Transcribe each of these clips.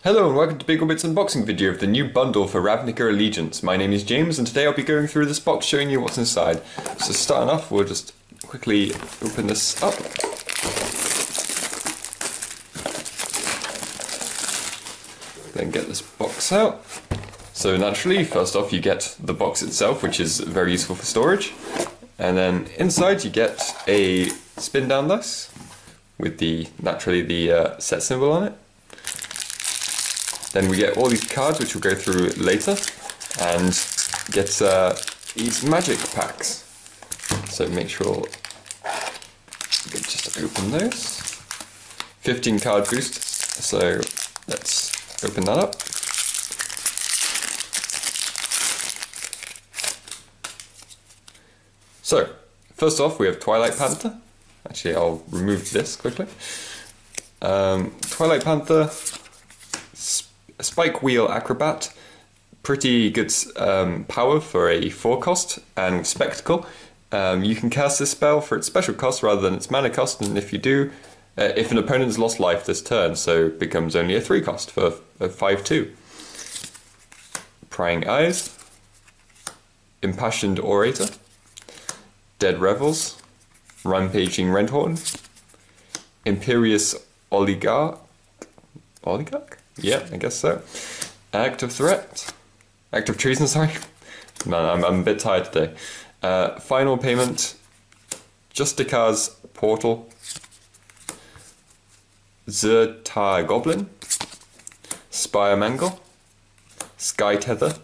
Hello and welcome to BigleBits unboxing video of the new bundle for Ravnica Allegiance. My name is James and today I'll be going through this box showing you what's inside. So starting off, we'll just quickly open this up. Then get this box out. So naturally, first off you get the box itself, which is very useful for storage. And then inside you get a spin down dice with naturally the set symbol on it. Then we get all these cards, which we'll go through later, and get these magic packs. So make sure you can just open those. 15 card boost, so let's open that up. So, first off we have Twilight Panther. Actually, I'll remove this quickly. Twilight Panther, Spike Wheel Acrobat, pretty good power for a 4 cost, and Spectacle. You can cast this spell for its special cost rather than its mana cost, and if you do, if an opponent's lost life this turn, so it becomes only a 3 cost for a 5/2. Prying Eyes, Impassioned Orator, Dead Revels, Rampaging Redhorn, Imperious Oligarch? Yeah, I guess so. Act of Treason, sorry. No, I'm a bit tired today. Final Payment, Justicar's Portal, Zertar Goblin, Spire Mangle, Sky Tether,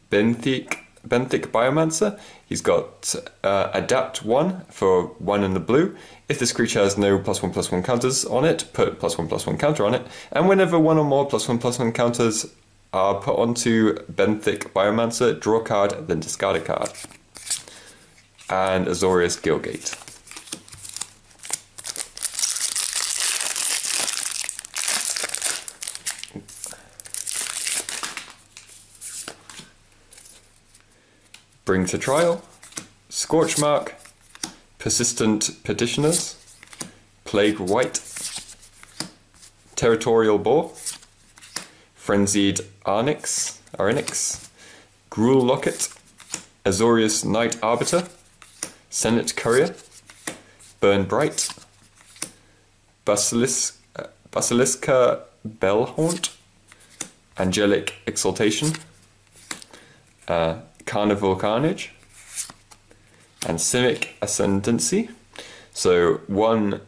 Benthic Biomancer. He's got Adapt 1 for 1 in the blue. If this creature has no +1/+1 counters on it, put +1/+1 counter on it. And whenever one or more +1/+1 counters are put onto Benthic Biomancer, draw a card, then discard a card. And Azorius Guildgate. Bring to Trial, Scorchmark, Persistent Petitioners, Plague White, Territorial Boar, Frenzied Arnix, Gruul Locket, Azorius Knight Arbiter, Senate Courier, Burn Bright, Basiliska Bellhaunt, Angelic Exaltation, Carnival Carnage, and Simic Ascendancy. So 1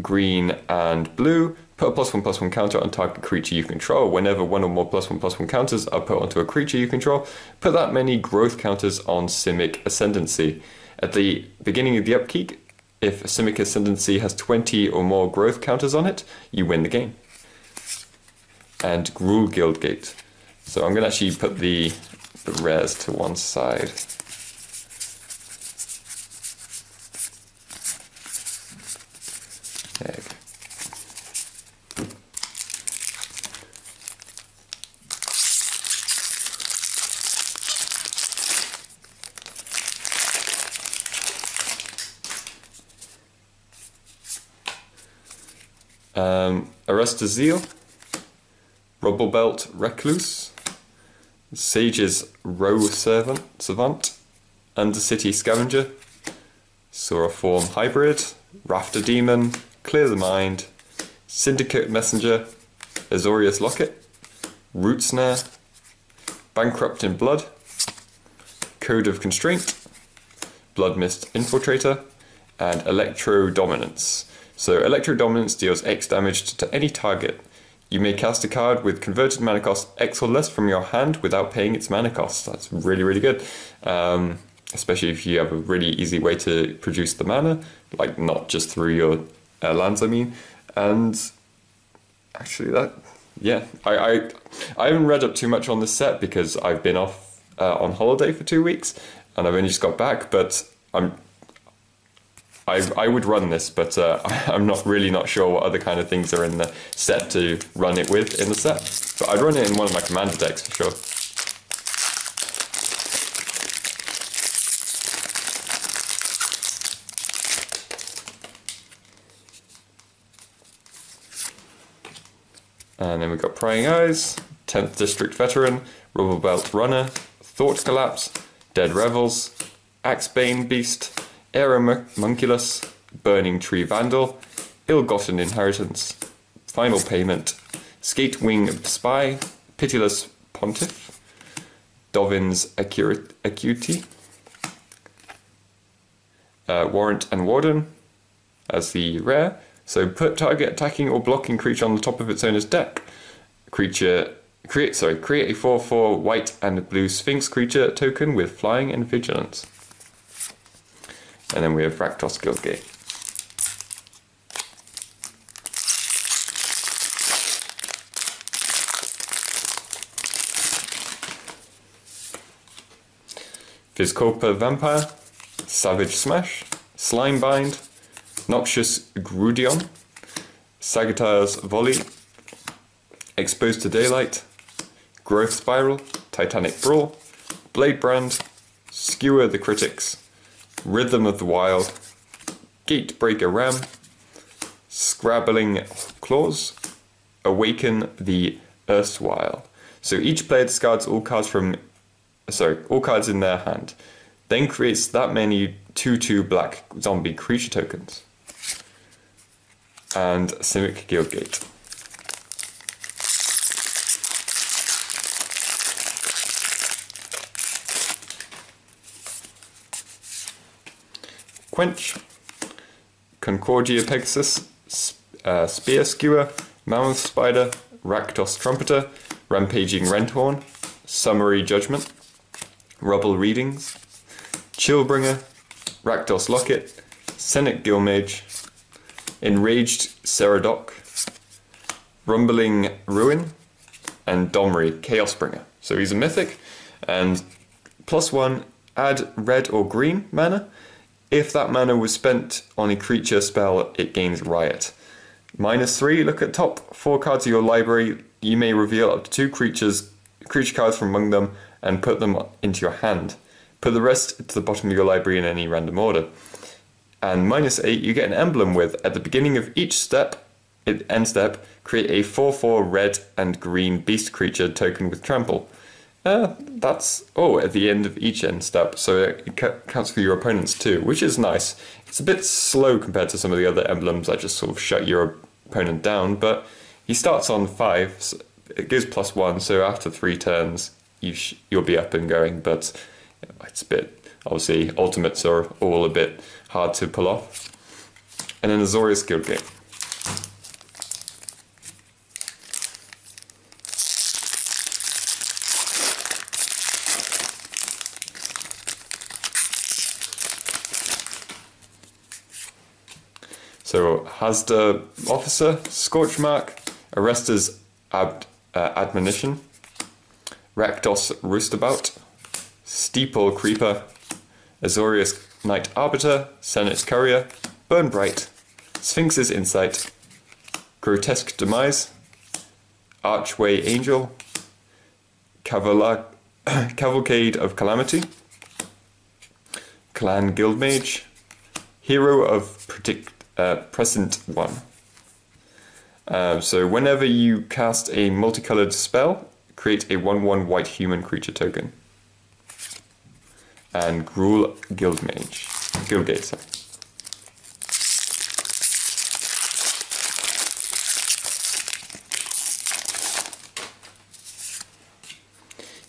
green and blue, put a +1/+1 counter on target creature you control. Whenever one or more +1/+1 counters are put onto a creature you control, put that many growth counters on Simic Ascendancy. At the beginning of the upkeep, if Simic Ascendancy has 20 or more growth counters on it, you win the game. And Gruul Guildgate. So I'm going to actually put the rares to one side. There you go. Arrest Zeal, Rubblebelt Recluse, Sage's Row Servant, Undercity Scavenger, Sauraform Hybrid, Rafter Demon, Clear the Mind, Syndicate Messenger, Azorius Locket, Root Snare, Bankrupt in Blood, Code of Constraint, Blood Mist Infiltrator, and Electro Dominance. So Electro Dominance deals X damage to any target. You may cast a card with converted mana cost X or less from your hand without paying its mana cost. That's really, really good. Especially if you have a really easy way to produce the mana, like not just through your lands, I mean. And actually I haven't read up too much on this set because I've been off on holiday for 2 weeks and I've only just got back, but I would run this, but I'm not sure what other kind of things are in the set to run it with in the set. But I'd run it in one of my commander decks for sure. And then we've got Prying Eyes, 10th District Veteran, Rubble Belt Runner, Thought Collapse, Dead Revels, Axebane Beast, Aeromunculus, Burning Tree Vandal, Ill-Gotten Inheritance, Final Payment, Skatewing Spy, Pitiless Pontiff, Dovin's Acuity, Warrant and Warden as the rare. So put target attacking or blocking creature on the top of its owner's deck. Create a 4/4 white and blue Sphinx creature token with flying and vigilance. And then we have Rakdos Guildgate. Vizkopa Vampire, Savage Smash, Slimebind, Noxious Grudion, Sagittarius Volley, Exposed to Daylight, Growth Spiral, Titanic Brawl, Bladebrand, Skewer the Critics, Rhythm of the Wild, Gatebreaker Ram, Scrabbling Claws, Awaken the Erstwhile. So each player discards all cards in their hand, then creates that many 2/2 black zombie creature tokens. And Simic Guildgate. Quench, Concordia Pegasus, Spear Skewer, Mammoth Spider, Rakdos Trumpeter, Rampaging Renthorn, Summary Judgment, Rubble Readings, Chillbringer, Rakdos Locket, Senate Guildmage, Enraged Ceradoc, Rumbling Ruin, and Domri Chaosbringer. So he's a mythic, and +1, add red or green mana. If that mana was spent on a creature spell, it gains Riot. -3, look at top 4 cards of your library. You may reveal up to 2 creature cards from among them and put them into your hand. Put the rest to the bottom of your library in any random order. And -8, you get an emblem with, at the beginning of each end step, create a 4/4 red and green beast creature token with trample. That's at the end of each end step, so it counts for your opponents too, which is nice. It's a bit slow compared to some of the other emblems that just sort of shut your opponent down, but he starts on 5, so it gives +1, so after 3 turns you'll be up and going, but it's a bit, obviously ultimates are all a bit hard to pull off. And then Azorius Guildgate. So Hasda Officer, Scorchmark, Arrestor's Admonition, Rakdos Roostabout, Steeple Creeper, Azorius Knight Arbiter, Senate's Courier, Burn Bright, Sphinx's Insight, Grotesque Demise, Archway Angel, Cavalcade of Calamity, Clan Guildmage, Hero of Present 1. So whenever you cast a multicolored spell, create a 1/1 white human creature token. And Gruul Guildgate, sorry.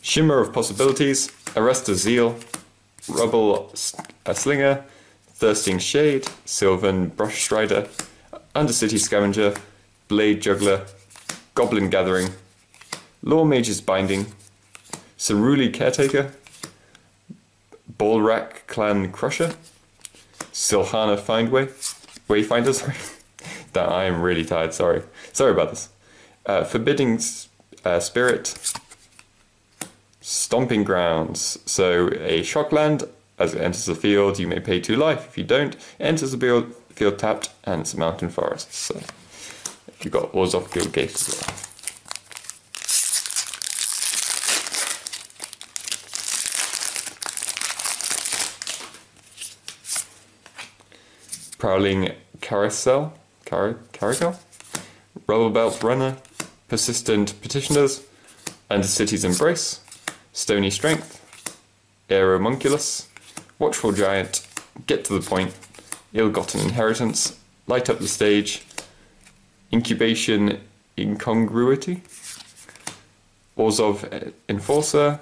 Shimmer of Possibilities, Arrestor Zeal, Rubble Slinger, Thirsting Shade, Sylvan Brush Strider, Undercity Scavenger, Blade Juggler, Goblin Gathering, Law Mage's Binding, Ceruli Caretaker, Balrak Clan Crusher, Silhana Wayfinder, sorry. That I am really tired, sorry about this. Forbidding Spirit, Stomping Grounds, so a Shockland. As it enters the field, you may pay 2 life. If you don't, it enters the field tapped, and it's a mountain forest. So you've got Orzhov Guildgate as well. Prowling Carousel, Rubble Belt Runner, Persistent Petitioners, Under City's Embrace, Stony Strength, Aeromunculus, Watchful Giant, Get to the Point, Ill-Gotten Inheritance, Light Up the Stage, Incubation Incongruity, Orzhov Enforcer,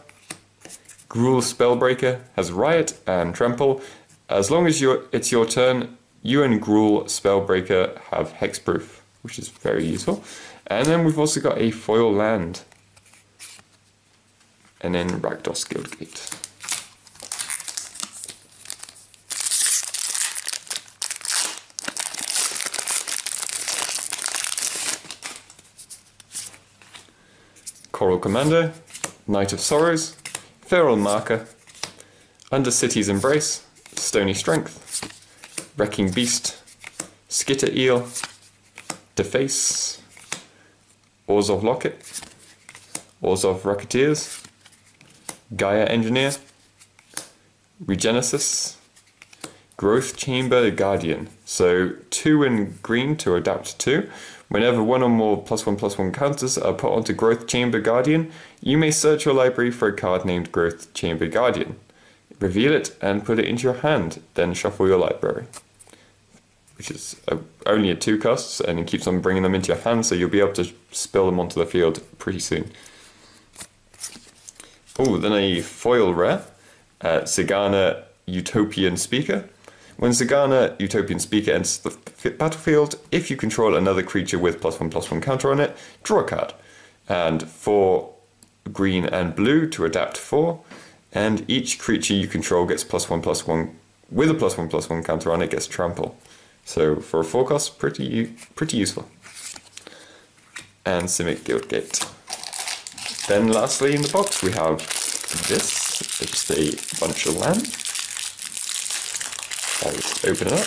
Gruul Spellbreaker has Riot and Trample. As long as it's your turn, you and Gruul Spellbreaker have Hexproof, which is very useful. And then we've also got a foil land. And then Rakdos Guildgate. Coral Commando, Knight of Sorrows, Feral Marker, Under City's Embrace, Stony Strength, Wrecking Beast, Skitter Eel, Deface, Orzhov Locket, Orzhov Rocketeers, Gaia Engineer, Regenesis, Growth Chamber Guardian. So 2 in green to adapt to. Whenever one or more +1/+1 counters are put onto Growth Chamber Guardian, you may search your library for a card named Growth Chamber Guardian. Reveal it and put it into your hand, then shuffle your library. Which is only at 2 costs, and it keeps on bringing them into your hand, so you'll be able to spill them onto the field pretty soon. Oh, then a foil rare, Zigana Utopian Speaker. When Zigana Utopian Speaker enters the battlefield, if you control another creature with +1/+1 counter on it, draw a card. And 4 green and blue to adapt 4, and each creature you control gets +1/+1 with a +1/+1 counter on it gets trample. So for a 4 cost, pretty useful. And Simic Guildgate. Then lastly in the box we have this, just a bunch of land. I'll just open it up.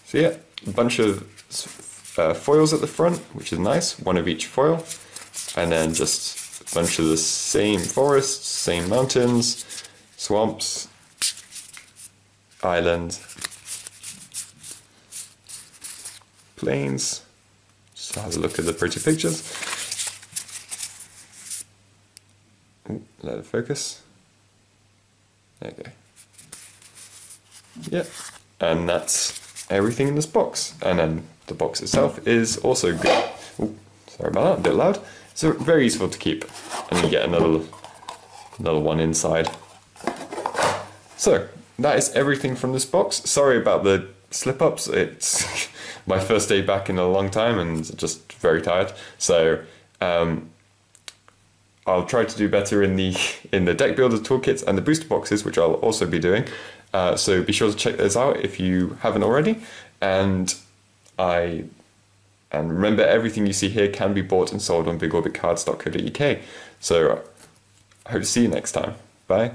So yeah, a bunch of foils at the front, which is nice, 1 of each foil. And then just a bunch of the same forests, same mountains, swamps, islands, plains. Just have a look at the pretty pictures. Ooh, let it focus. There you go. Yep, and that's everything in this box. And then the box itself is also good. Ooh, sorry about that, a bit loud. So very useful to keep. And you get another one inside. So that is everything from this box. Sorry about the slip-ups. It's my first day back in a long time and just very tired. So I'll try to do better in the deck builder toolkits and the booster boxes, which I'll also be doing. So be sure to check those out if you haven't already. And remember, everything you see here can be bought and sold on bigorbitcards.co.uk. So I hope to see you next time. Bye.